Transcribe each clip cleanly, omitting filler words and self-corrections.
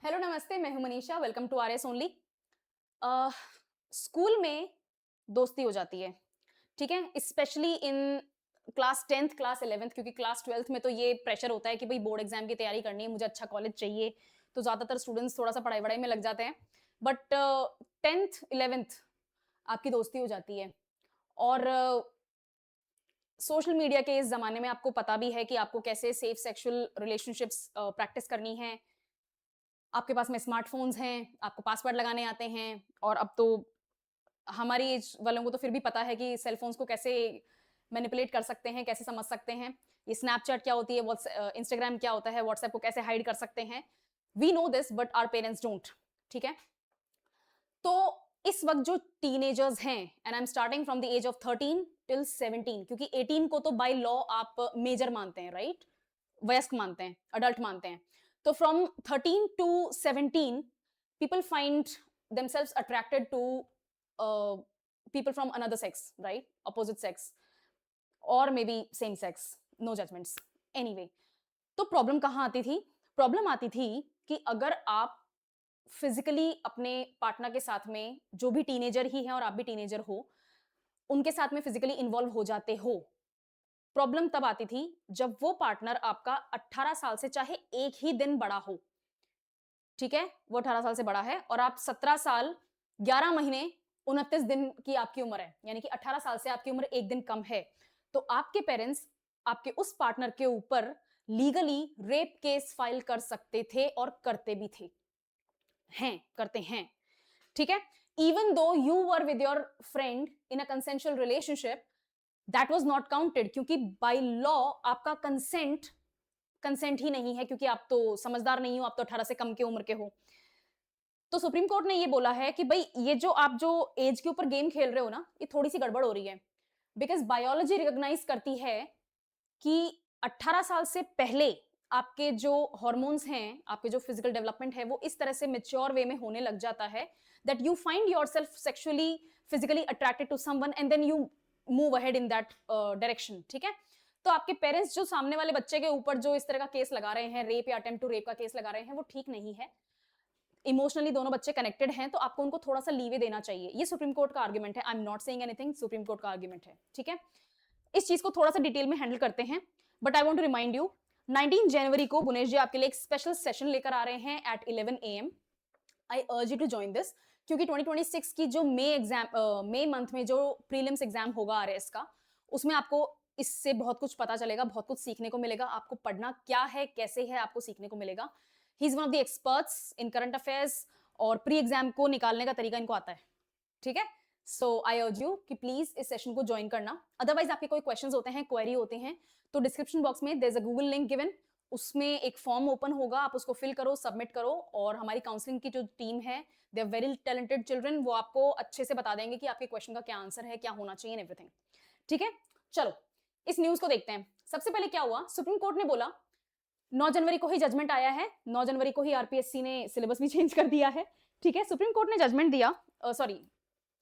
Hello नमस्ते, मैं हूं Manisha. Welcome to RS only. School में दोस्ती हो जाती है, ठीक है? Specially in class 10th class 11th, क्योंकि क्लास 12th में तो ये प्रेशर होता है कि भाई बोर्ड एग्जाम की तैयारी करनी है, मुझे अच्छा कॉलेज चाहिए, तो ज्यादातर स्टूडेंट्स थोड़ा सा पढ़ाई वढ़ाई में लग जाते हैं। बट 10th 11th आपकी दोस्ती हो जाती है। और सोशल मीडिया के इस जमाने में आपको पता भी है कि आपको कैसे सेफ सेक्सुअल रिलेशनशिप्स प्रैक्टिस करनी है। आपके पास में स्मार्टफ़ोन्स हैं, आपको पासवर्ड लगाने आते हैं, और अब तो हमारी एज वालों को तो फिर भी पता है कि सेल फ़ोन्स को कैसे मैनिपुलेट कर सकते हैं, कैसे समझ सकते हैं। ये स्नैपचैट क्या होती है, इंस्टाग्राम क्या होता है, व्हाट्सएप को कैसे हाइड कर सकते हैं। We know this but our parents don't, ठीक है? तो इस वक़्त जो टीनेजर्स हैं, and I am starting from the age of 13 till 17, क्योंकि 18 को तो बाय लॉ आप मेजर मानते हैं, राइट? वयस्क मानते हैं, अडल्ट मानते हैं। तो from 13 to 17 people find themselves attracted to uh, people from another sex, right? Opposite sex, or maybe same sex, no judgments. Anyway, तो प्रॉब्लम कहाँ आती थी? प्रॉब्लम आती थी कि अगर आप फिजिकली अपने पार्टनर के साथ में, जो भी टीनेजर ही है और आप भी टीनेजर हो, उनके साथ में फिजिकली इन्वॉल्व हो जाते हो। प्रॉब्लम तब आती थी जब वो पार्टनर आपका 18 साल से चाहे एक ही दिन बड़ा हो, ठीक है? वो 18 साल से बड़ा है और आप 17 साल 11 महीने 29 दिन की आपकी उम्र है, यानी कि 18 साल से आपकी उम्र 1 दिन कम है। तो आपके पेरेंट्स आपके उस पार्टनर के ऊपर लीगली रेप केस फाइल कर सकते थे और करते भी थे। करते हैं, ठीक है? Even though you were with your friend in a consensual relationship, that was not counted, क्योंकि बाय लॉ आपका कंसेंट कंसेंट ही नहीं है, क्योंकि आप तो समझदार नहीं हो, आप तो 18 से कम की उम्र के हो। तो सुप्रीम कोर्ट ने ये बोला है कि भाई ये जो आप जो एज के ऊपर गेम खेल रहे हो ना, ये थोड़ी सी गड़बड़ हो रही है। बिकॉज बायोलॉजी रिकॉग्नाइज करती है कि 18 साल से पहले आपके जो हॉर्मोन्स हैं, आपके जो फिजिकल डेवलपमेंट है, वो इस तरह से मेच्योर वे में होने लग जाता है that you find yourself sexually physically attracted to someone and then you move ahead in that direction, ठीक है? तो आपके पेरेंट्स जो सामने वाले बच्चे के ऊपर जो इस तरह का केस लगा रहे हैं, रेप या अटेम्प्ट टू रेप का केस लगा रहे हैं, वो ठीक नहीं है। इमोशनली दोनों बच्चे कनेक्टेड हैं, तो आपको उनको थोड़ा सा लीवे देना चाहिए। ये सुप्रीम कोर्ट का आर्गुमेंट है। I am not saying anything, supreme court का आर्गुमेंट है, ठीक है? इस चीज को थोड़ा सा डिटेल में हैंडल करते हैं, but I want to remind you, 19 जनवरी को बुनेश जी आपके लिए एक स्पेशल सेशन लेकर आ रहे हैं eight 11 AM। I urge you to join this, क्योंकि 2026 की जो मई मंथ में जो प्रीलिम्स एग्जाम होगा आरएस का, उसमें आपको इससे बहुत कुछ पता चलेगा, बहुत कुछ सीखने को मिलेगा। आपको पढ़ना क्या है, कैसे है, आपको सीखने को मिलेगा। He is one of the experts in current affairs, और प्री एग्जाम को निकालने का तरीका इनको आता है, ठीक है? सो आई अर्ज यू कि प्लीज इस सेशन को ज्वाइन करना। अदरवाइज आपके कोई क्वेश्चंस होते हैं, क्वेरी होते हैं, तो डिस्क्रिप्शन बॉक्स में there is a Google link given, उसमें एक फॉर्म ओपन होगा, आप उसको फिल करो, सबमिट करो, और हमारी काउंसलिंग की जो टीम है, they are very talented children, वो आपको अच्छे से बता देंगे कि आपके क्वेश्चन का क्या आंसर है, क्या होना चाहिए, एवरीथिंग, ठीक है? चलो इस न्यूज को देखते हैं। सबसे पहले क्या हुआ, सुप्रीम कोर्ट ने बोला 9 जनवरी को ही जजमेंट आया है, 9 जनवरी को ही आरपीएससी ने सिलेबस भी चेंज कर दिया है, ठीक है? सुप्रीम कोर्ट ने जजमेंट दिया, सॉरी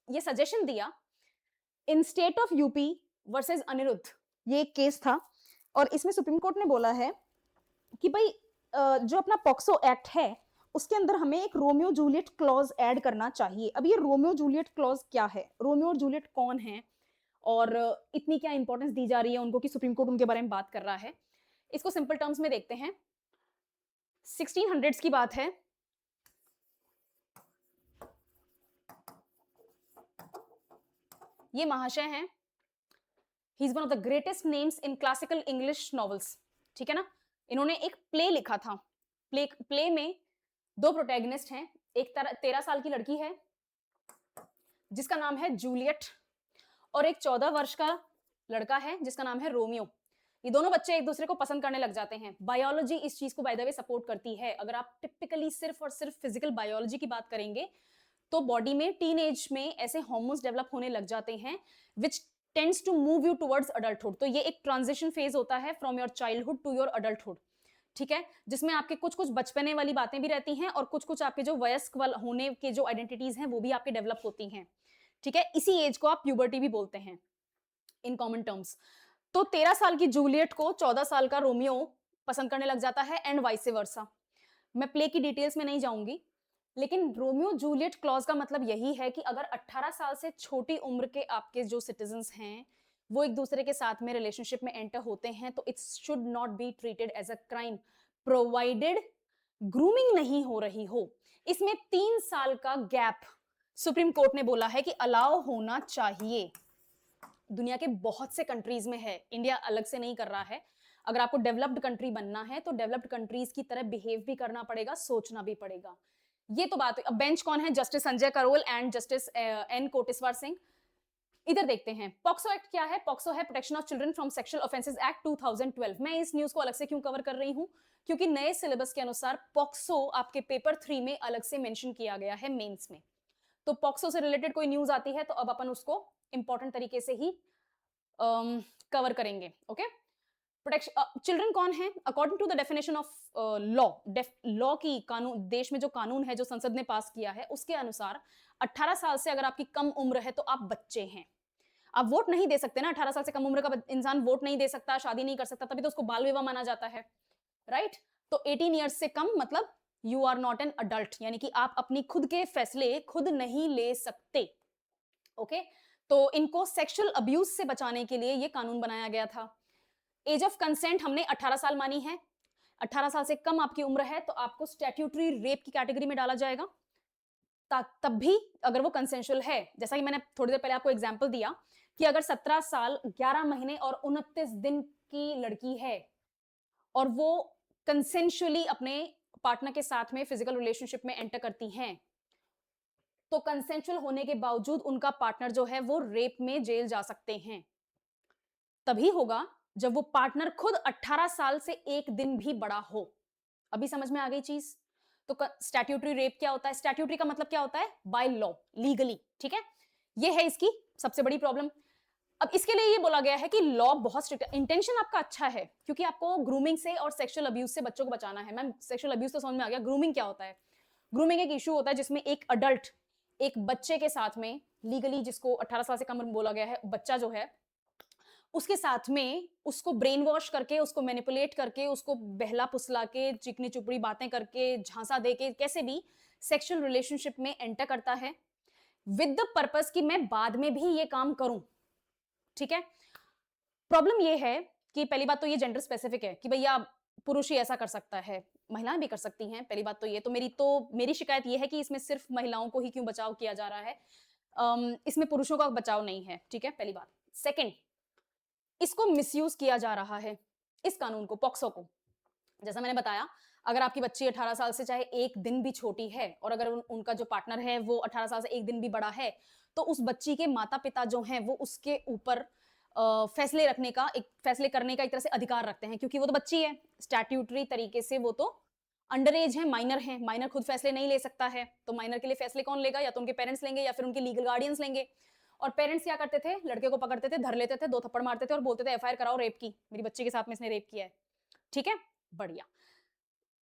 ये सजेशन दिया in state of UP versus Anirudh, ये एक केस था, और इसमें सुप्रीम कोर्ट ने बोला है कि भाई जो अपना पॉक्सो एक्ट है, उसके अंदर हमें एक रोमियो जूलियट क्लॉज ऐड करना चाहिए। अब ये रोमियो जूलियट क्लॉज क्या है, रोमियो और जूलियट कौन है, और इतनी क्या इंपॉर्टेंस दी जा रही है उनको कि सुप्रीम कोर्ट उनके बारे में बात कर रहा है, इसको सिंपल टर्म्स में देखते हैं। 1600s की बात है। ये महाशय हैं, he is one of the greatest names in classical English novels, ठीक है ना? इन्होंने एक प्ले लिखा था। प्ले में दो प्रोटैगनिस्ट हैं, एक 13 साल की लड़की है जिसका नाम है जूलियट, और एक 14 वर्ष का लड़का है जिसका नाम है रोमियो। ये दोनों बच्चे एक दूसरे को पसंद करने लग जाते हैं। बायोलॉजी इस चीज को बाय द वे सपोर्ट करती है। अगर आप टिपिकली सिर्फ और सिर्फ फिजिकल बायोलॉजी की बात करेंगे, तो बॉडी में टीन एज में ऐसे हार्मोन्स डेवलप होने लग जाते हैं which tends to move you towards adulthood. तो ये एक ट्रांजिशन फेज होता है from your childhood to your adulthood, ठीक है? जिसमें आपके कुछ कुछ बचपने वाली बातें भी रहती हैं, और कुछ कुछ आपके जो वयस्क होने के जो आइडेंटिटीज हैं वो भी आपके डेवलप होती हैं, ठीक है? इसी एज को आप प्यूबर्टी भी बोलते हैं इन कॉमन टर्म्स। तो 13 साल की जूलियट को 14 साल का रोमियो पसंद करने लग जाता है, एंड वाइस वर्सा। मैं प्ले की डिटेल्स में नहीं जाऊंगी, लेकिन रोमियो जूलियट क्लॉज का मतलब यही है कि अगर 18 साल से छोटी उम्र के आपके जो सिटीजन्स हैं वो एक दूसरे के साथ में रिलेशनशिप में एंटर होते हैं तो it should not be treated as a crime, provided grooming नहीं हो रही हो। इसमें 3 साल का गैप सुप्रीम कोर्ट ने बोला है कि अलाउ होना चाहिए। दुनिया के बहुत से कंट्रीज में है, इंडिया अलग से नहीं कर रहा है। अगर आपको डेवलप्ड कंट्री बनना है तो डेवलप्ड कंट्रीज की तरह बिहेव भी करना पड़ेगा, सोचना भी पड़ेगा। ये तो बात है। अब बेंच कौन है? Justice Sanjay Karol and justice N Koteshwar Singh. इधर देखते हैं पॉक्सो एक्ट क्या है। पॉक्सो है protection of children from sexual offences act 2012। मैं इस न्यूज को अलग से क्यों कवर कर रही हूं? क्योंकि नए सिलेबस के अनुसार पॉक्सो आपके पेपर 3 में अलग से मेंशन किया गया है मेंस में। तो पॉक्सो से रिलेटेड कोई न्यूज आती है तो अब अपन उसको इंपॉर्टेंट तरीके से ही कवर करेंगे। ओके, प्रोटेक्शन चिल्ड्रन कौन है? According to the definition of law, law की कानून, देश में जो कानून है जो संसद ने पास किया है उसके अनुसार 18 साल से अगर आपकी कम उम्र है तो आप बच्चे हैं। आप वोट नहीं दे सकते ना, 18 साल से कम उम्र का इंसान वोट नहीं दे सकता, शादी नहीं कर सकता, तभी तो उसको बाल विवाह माना जाता है, राइट? तो 18 ईयर्स से कम मतलब you are not an adult, यानी कि आप अपनी खुद के फैसले खुद नहीं ले सकते। ओके, तो इनको सेक्सुअल अब्यूज से बचाने के लिए ये कानून बनाया गया था। एज ऑफ कंसेंट हमने 18 साल मानी है। 18 साल से कम आपकी उम्र है तो आपको स्टैट्यूटरी रेप की कैटेगरी में डाला जाएगा। तब भी अगर वो कंसेंशुअल है, जैसा कि मैंने थोड़ी देर पहले आपको एग्जांपल दिया कि अगर 17 साल 11 महीने और 29 दिन की लड़की है और वो कंसेंशुअली अपने पार्टनर के साथ में फिजिकल रिलेशनशिप में एंटर करती हैं, तो कंसेंशुअल होने के बावजूद उनका पार्टनर जो है वो रेप में जेल जा सकते हैं। तभी होगा जब वो पार्टनर खुद 18 साल से एक दिन भी बड़ा हो। अभी समझ में आ गई चीज? तो स्टैट्यूटरी रेप क्या होता है? स्टैट्यूटरी का मतलब क्या होता है? बाय लॉ, लीगली, ठीक है? ये है इसकी सबसे बड़ी प्रॉब्लम। अब इसके लिए ये बोला गया है कि लॉ बहुत स्ट्रिक्ट है। इंटेंशन आपका अच्छा है क्योंकि आपको ग्रूमिंग से और सेक्सुअल अब्यूज से बच्चों को बचाना है। मैम सेक्सुअल अब्यूज तो समझ में आ गया, ग्रूमिंग क्या होता है? ग्रूमिंग एक इशू होता है जिसमें एक अडल्ट एक बच्चे के साथ में लीगली, जिसको 18 साल से कम बोला गया है, बच्चा जो है उसके साथ में उसको ब्रेन वॉश करके, उसको मैनिपुलेट करके, उसको बहला फुसला के, चिकनी चुपड़ी बातें करके, झांसा दे के, कैसे भी सेक्सुअल रिलेशनशिप में एंटर करता है विद द पर्पस कि मैं बाद में भी ये काम करूं। ठीक है, प्रॉब्लम ये है कि पहली बात तो ये जेंडर स्पेसिफिक है कि भैया पुरुष ही ऐसा कर सकता है, महिलाएं भी कर सकती हैं। पहली बात तो ये, तो मेरी शिकायत ये है कि इसमें सिर्फ महिलाओं को ही क्यों बचाव किया जा रहा है, इसमें पुरुषों का बचाव नहीं है। ठीक है, पहली बात। सेकंड, इसको मिसयूज किया जा रहा है, इस कानून को, पॉक्सो को। जैसा मैंने बताया, अगर आपकी बच्ची 18 साल से चाहे एक दिन भी छोटी है और अगर उनका जो पार्टनर है वो 18 साल से एक दिन भी बड़ा है, तो उस बच्ची के माता पिता जो हैं वो उसके ऊपर फैसले रखने का, एक फैसले करने का एक तरह से अधिकार रखते हैं, क्योंकि वो तो बच्ची है। स्टैट्यूटरी तरीके से वो तो अंडर एज है, माइनर है। माइनर खुद फैसले नहीं ले सकता है, तो माइनर के लिए फैसले कौन लेगा? या तो उनके पेरेंट्स लेंगे या फिर उनके लीगल गार्डियंस लेंगे। और पेरेंट्स क्या करते थे? लड़के को पकड़ते थे, धर लेते थे, 2 थप्पड़ मारते थे और बोलते थे एफआईआर कराओ रेप की, मेरी बच्ची के साथ में इसने रेप किया है। ठीक है, बढ़िया।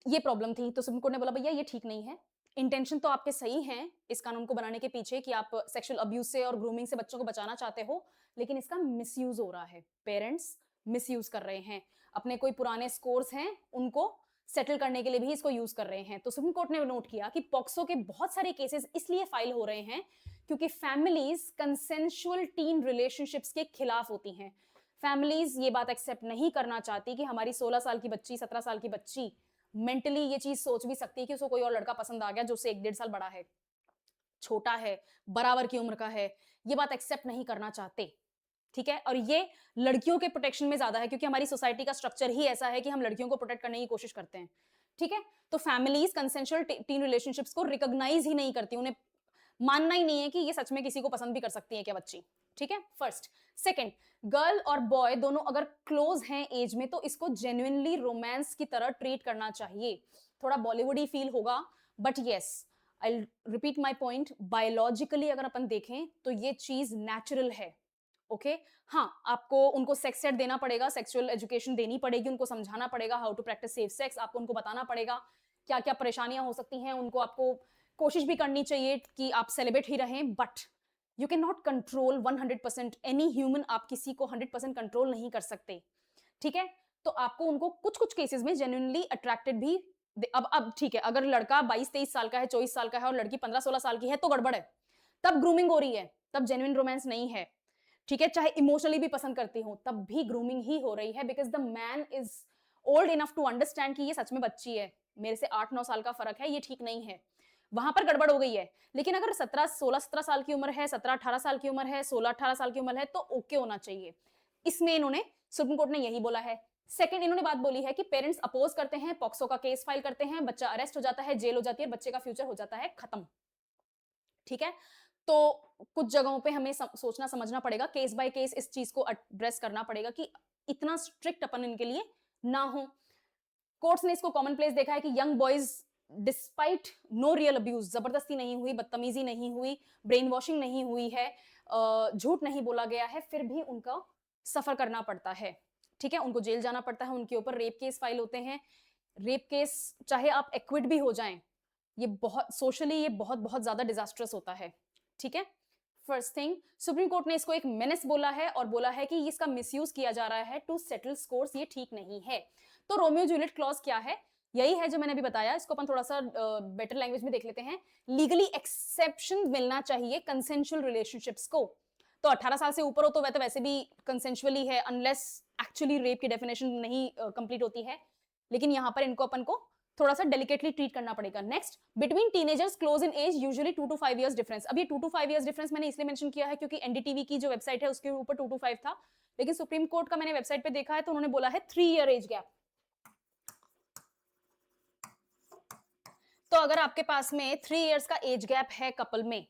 ये प्रॉब्लम थी, तो सुप्रीम कोर्ट ने बोला भैया ये ठीक नहीं है। इंटेंशन तो आपके सही हैं इस कानून को बनाने के पीछे कि आप सेक्सुअल अब्यूज से और ग्रूमिंग से बच्चों को बचाना चाहते हो, लेकिन इसका मिसयूज हो रहा है। पेरेंट्स मिसयूज कर रहे हैं, अपने कोई पुराने स्कोर्स हैं उनको सेटल करने के लिए भी इसको यूज कर रहे हैं। तो सुप्रीम कोर्ट ने नोट किया कि पॉक्सो के बहुत सारे केसेस इसलिए फाइल हो रहे हैं क्योंकि फैमिलीज कंसेंशुअल टीन रिलेशनशिप्स के खिलाफ होती हैं। फैमिलीज ये बात एक्सेप्ट नहीं करना चाहती कि हमारी 16 साल की बच्ची, 17 साल की बच्ची मेंटली ये चीज सोच भी सकती है कि उसको कोई और लड़का पसंद आ गया जो उससे 1-1.5 साल बड़ा है, छोटा है, बराबर की उम्र का है। ये बात एक्सेप्ट नहीं करना चाहते। ठीक है, और ये लड़कियों के प्रोटेक्शन में ज्यादा है क्योंकि हमारी सोसाइटी का स्ट्रक्चर ही ऐसा है कि हम लड़कियों को प्रोटेक्ट करने की कोशिश करते हैं। ठीक है, तो फैमिलीज कंसेंशुअल टीन रिलेशनशिप्स को रिकॉग्नाइज ही नहीं करती, उन्हें मानना ही नहीं है कि ये सच में किसी को पसंद भी कर सकती है क्या बच्ची। ठीक है, फर्स्ट। सेकंड, गर्ल और बॉय दोनों अगर क्लोज हैं एज में तो इसको जेन्युइनली रोमांस की तरह ट्रीट करना चाहिए। थोड़ा बॉलीवुडी फील होगा, but yes, I repeat my point, biologically अगर अपन देखें तो ये चीज नेचुरल है। ओके, हाँ, आपको उनको सेक्स एड देना पड़ेगा, सेक्सुअल एजुकेशन देनी पड़ेगी, उनको समझाना पड़ेगा how to practise safe sex, आपको उनको बताना पड़ेगा क्या क्या परेशानियां हो सकती हैं, उनको आपको कोशिश भी करनी चाहिए कि आप सेलिब्रेट ही रहें, but you can not control 100% any human. आप किसी को 100% कंट्रोल नहीं कर सकते। ठीक है, तो आपको उनको कुछ कुछ केसेस में जेन्युइनली अट्रैक्टेड भी अब ठीक है, अगर लड़का 22-23 साल का है, 24 साल का है और लड़की 15-16 साल की है तो गड़बड़ है। तब ग्रूमिंग हो रही है, तब जेन्युइन रोमांस नहीं है। ठीक है? चाहे इमोशनली भी पसंद करती हूँ, तब भी ग्रूमिंग ही हो रही है because the man is old enough to understand कि ये सच में बच्ची है। मेरे से 8-9 साल का फ़र्क है, ये ठीक नहीं है। वहाँ पर गड़बड़ हो गई है। लेकिन अगर 16-17 साल की उम्र है, 17-18 साल की उम्र है, 16-18 साल की उम्र है, तो ओके होना चाहिए। इसमें इन्होंने सुप्रीम कोर्ट ने यही बोला है। सेकंड इन्होंने बात बोली है कि पेरेंट्स अपोज़ करते हैं, पॉक्सो का केस फाइल करते हैं, बच्चा अरेस्ट हो जाता है, जेल हो जाती है, बच्चे का फ्यूचर हो जाता है खत्म। ठीक है? तो कुछ जगहों पे हमें सोचना समझना पड़ेगा, केस बाय केस इस चीज़ को एड्रेस करना पड़ेगा कि इतना स्ट्रिक्ट अपन इनके लिए ना हो। कोर्ट्स ने इसको कॉमनप्लेस देखा है कि young boys despite no real abuse, ज़बरदस्ती नहीं हुई, बदतमीज़ी नहीं हुई, ब्रेन वॉशिंग नहीं हुई है, झूठ नहीं बोला गया है, फिर भी उनका सफ़र करना पड़ता है। ठीक है? उनको जेल जाना पड़ता है, उनके ऊपर रेप केस फाइल होते हैं। रेप केस चाहे आप एक्विट भी हो जाएँ, ये बहुत सोशली ये बहुत-बहुत ज़्यादा डिज़ास्ट्रस होता है। ठीक है? फर्स्ट थिंग सुप्रीम कोर्ट ने इसको एक मेनेस बोला है और बोला है कि इसका मिसयूज़ किया जा रहा है टू सेटल स्कोर्स, ये ठीक नहीं है। तो रोमियो जूलियट क्लॉज़ क्या है? यही है जो मैंने अभी बताया, इसको अपन थोड़ा-सा बेटर लैंग्वेज में देख लेते हैं। लीगली एक्सेप्शन मिलना चाहिए कंसेंशुअल रिलेशनशिप्स को। तो 18 साल से ऊपर हो तो वह तो वैसे भी कंसेंशुअली है अनलेस एक्चुअली रेप की डेफिनिशन नहीं कंप्लीट होती है। लेकिन यहाँ पर इनको अपन को थोड़ा-सा डेलिकेटली ट्रीट करना पड़ेगा। Next, between teenagers close in age usually 2 to 5 years difference. अब ये 2 टू 5 इयर्स डिफरेंस मैंने इसलिए मेंशन किया है क्योंकि एनडीटीवी की जो वेबसाइट है उसके ऊपर 2 टू 5 था। लेकिन सुप्रीम कोर्ट का मैंने वेबसाइट पे देखा है तो उन्होंने बोला है 3 ईयर एज गैप। तो अगर आपके पास में 3 इयर्स का एज गैप है कपल में,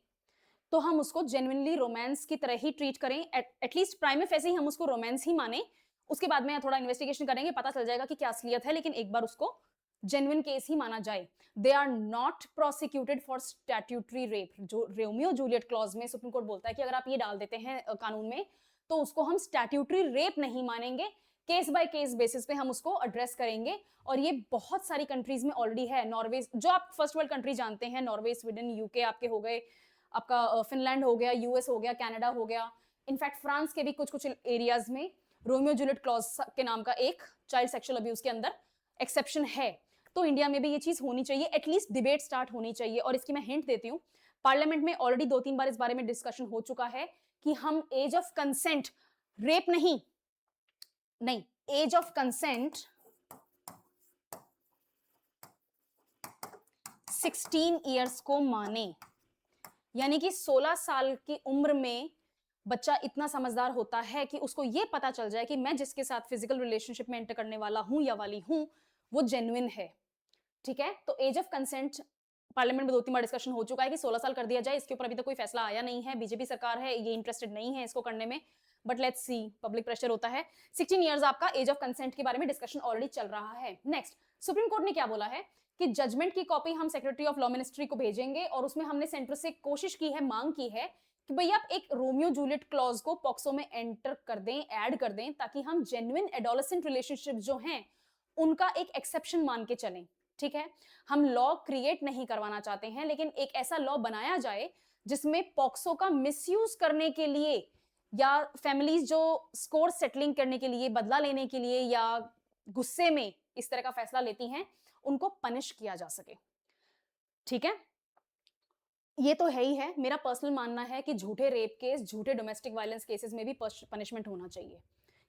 तो हम उसको जेन्युइनली रोमांस की तरह ही ट्रीट करें। एटलीस्ट प्राइम फेसी ही हम उसको रोमांस ही माने। उसके बाद में थोड़ा इन्वेस्टिगेशन करेंगे, पता चल जाएगा कि क्या असलियत है, लेकिन एक बार उसको जेन्युइन केस ही माना जाए। They are not prosecuted for statutory rape. जो रोमियो जूलियट क्लॉज में सुप्रीम कोर्ट बोलता है कि अगर आप ये डाल देते हैं कानून में, तो उसको हम स्टैट्यूटरी रेप नहीं मानेंगे। केस बाय केस बेसिस पे हम उसको एड्रेस करेंगे। और ये बहुत सारी कंट्रीज में ऑलरेडी है। नॉर्वे, जो आप फर्स्ट वर्ल्ड कंट्री जानते हैं, नॉर्वे, स्वीडन, यूके आपके हो गए, आपका फिनलैंड हो गया, यूएस हो गया, कनाडा हो गया। इनफैक्ट फ्रांस के भी कुछ कुछ एरियाज में रोमियो जूलियट क्लॉज के नाम का एक चाइल्ड सेक्सुअल अब्यूज के अंदर एक्सेप्शन है। तो इंडिया में भी ये चीज होनी चाहिए, एटलीस्ट डिबेट स्टार्ट होनी चाहिए। और इसकी मैं हिंट देती हूँ, पार्लियामेंट में ऑलरेडी 2-3 बार इस बारे में डिस्कशन हो चुका है कि हम एज ऑफ कंसेंट, रेप नहीं, नहीं, एज ऑफ कंसेंट 16 इयर्स को माने। यानी कि 16 साल की उम्र में बच्चा इतना समझदार होता है कि उसको ये पता चल जाए कि मैं जिसके साथ फिजिकल रिलेशनशिप में एंटर करने वाला हूं या वाली हूं, वो जेन्युइन है। ठीक है? तो एज ऑफ कंसेंट पार्लियामेंट में 2-3 बार डिस्कशन हो चुका है कि 16 साल कर दिया जाए। इसके ऊपर अभी तक कोई फैसला आया नहीं है। बीजेपी सरकार है, ये इंटरेस्टेड नहीं है इसको करने में। But let's see, public pressure होता है। 16 इयर्स आपका एज ऑफ कंसेंट के बारे में डिस्कशन ऑलरेडी चल रहा है। नेक्स्ट, सुप्रीम कोर्ट ने क्या बोला है कि जजमेंट की कॉपी हम सेक्रेटरी ऑफ लॉ मिनिस्ट्री को भेजेंगे और उसमें हमने सेंटर से कोशिश की है, मांग की है कि भैया आप एक रोमियो जूलियट क्लॉज को पॉक्सो में एंटर कर दें, ऐड कर दें, ताकि हम जेन्युइन एडोलेसेंट रिलेशनशिप जो हैं उनका एक एक्सेप्शन मान के चलें। ठीक है? हम लॉ क्रिएट नहीं करवाना चाहते हैं, लेकिन एक ऐसा लॉ बनाया जाए जिसमें पॉक्सो का मिसयूज करने के लिए या फैमिलीज जो स्कोर सेटलिंग करने के लिए, बदला लेने के लिए या गुस्से में इस तरह का फैसला लेती हैं, उनको पनिश किया जा सके। ठीक है? ये तो है ही है। मेरा पर्सनल मानना है कि झूठे रेप केस, झूठे डोमेस्टिक वायलेंस केसेस में भी पनिशमेंट होना चाहिए।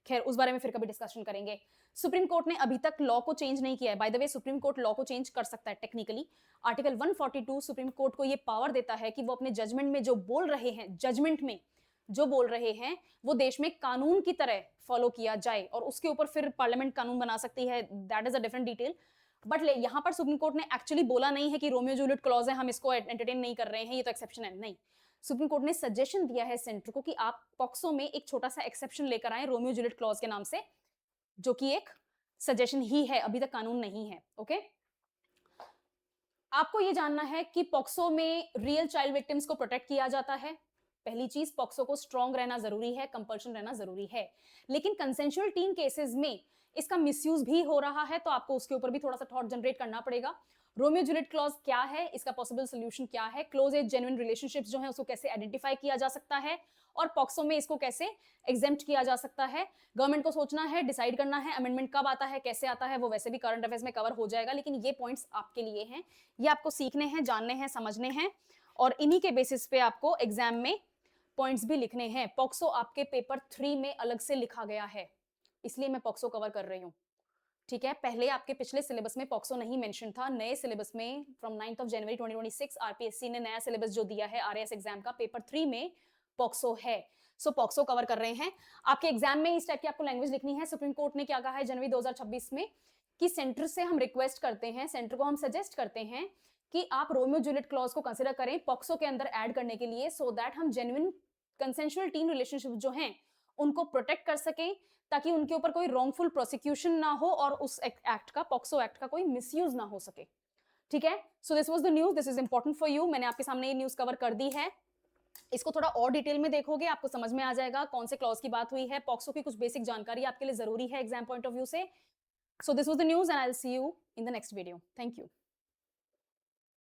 खैर, उस बारे में फिर कभी डिस्कशन करेंगे। सुप्रीम कोर्ट ने अभी तक लॉ को चेंज नहीं किया है। By the way, supreme court law को चेंज कर सकता है टेक्निकली। आर्टिकल 142 सुप्रीम कोर्ट को ये पावर देता है कि वो अपने जजमेंट में जो बोल रहे हैं, जजमेंट में जो बोल रहे हैं, वो देश में कानून की तरह फॉलो किया जाए और उसके ऊपर फिर पार्लियामेंट कानून बना सकती है। That is a different detail. But यहाँ पर सुप्रीम कोर्ट ने एक्चुअली बोला नहीं है कि रोमियो जूलियट क्लॉज है, हम इसको एंटरटेन नहीं कर रहे हैं, ये तो एक्सेप्शन है। नहीं, सुप्रीम कोर्ट ने सजेशन दिया है सेंटर को कि आप पॉक्सो में एक छोटा सा एक्सेप्शन लेकर आए रोमियो जूलियट क्लॉज के नाम से, जो कि एक सजेशन ही है, अभी तक कानून नहीं है। ओके, आपको ये जानना है कि पॉक्सो में रियल चाइल्ड विक्टिम्स को प्रोटेक्ट किया जाता है। पहली चीज, पॉक्सो को स्ट्रांग रहना जरूरी है, कंपल्शन रहना जरूरी है। लेकिन कंसेंशुअल टीन केसेस में इसका मिसयूज भी हो रहा है, तो आपको उसके ऊपर भी थोड़ा सा थॉट जनरेट करना पड़ेगा। रोमियो जूलियट क्लॉज क्या है, इसका पॉसिबल सोल्यूशन क्या है, क्लोज एज जेन्युइन रिलेशनशिप्स जो है उसको कैसे आइडेंटिफाई किया जा सकता है, और पॉक्सो में इसको कैसे एग्जेम्प्ट किया जा सकता है। गवर्नमेंट को सोचना है, डिसाइड करना है, अमेंडमेंट कब आता है, कैसे आता है, वो वैसे भी करंट अफेयर्स में कवर हो जाएगा, लेकिन ये पॉइंट्स आपके लिए हैं, ये आपको सीखने हैं, जानने हैं, समझने हैं, और इन्हीं के बेसिस पे आपको एग्जाम में पॉइंट्स भी लिखने हैं। पॉक्सो आपके पेपर 3 में अलग से लिखा गया है, इसलिए मैं पॉक्सो कवर कर रही हूँ। ठीक है, पहले आपके पिछले सिलेबस में पॉक्सो नहीं मेंशन था। नए सिलेबस में from 9th of January 2026 RPSC ने नया सिलेबस जो दिया है आरएएस एग्जाम का, पेपर 3 में पॉक्सो है। सो पॉक्सो कवर कर रहे हैं। आपके एग्जाम में इस टाइप की आपको लैंग्वेज लिखनी है। सुप्रीम कोर्ट ने क्या कहा है जनवरी 2026 में कि सेंटर से हम रिक्वेस्ट करते हैं, सेंटर को हम सजेस्ट करते हैं कि आप रोमियो जूलियट क्लॉज को कंसिडर करें पॉक्सो के अंदर ऐड करने के लिए, सो दैट हम जेन्युइन कंसेंशुअल टीन रिलेशनशिप जो हैं उनको प्रोटेक्ट कर सकें, ताकि उनके ऊपर कोई रॉन्गफुल प्रोसिक्यूशन ना हो और उस एक्ट का, पॉक्सो एक्ट का कोई मिसयूज ना हो सके। ठीक है, so this was the news, this is important for you. मैंने आपके सामने ये न्यूज कवर कर दी है। इसको थोड़ा और डिटेल में देखोगे, आपको समझ में आ जाएगा कौन से क्लॉज की बात हुई है। पॉक्सो की कुछ बेसिक जानकारी आपके लिए जरूरी है एग्जाम पॉइंट ऑफ व्यू से। So this was the news and I will see you in the next video. Thank you.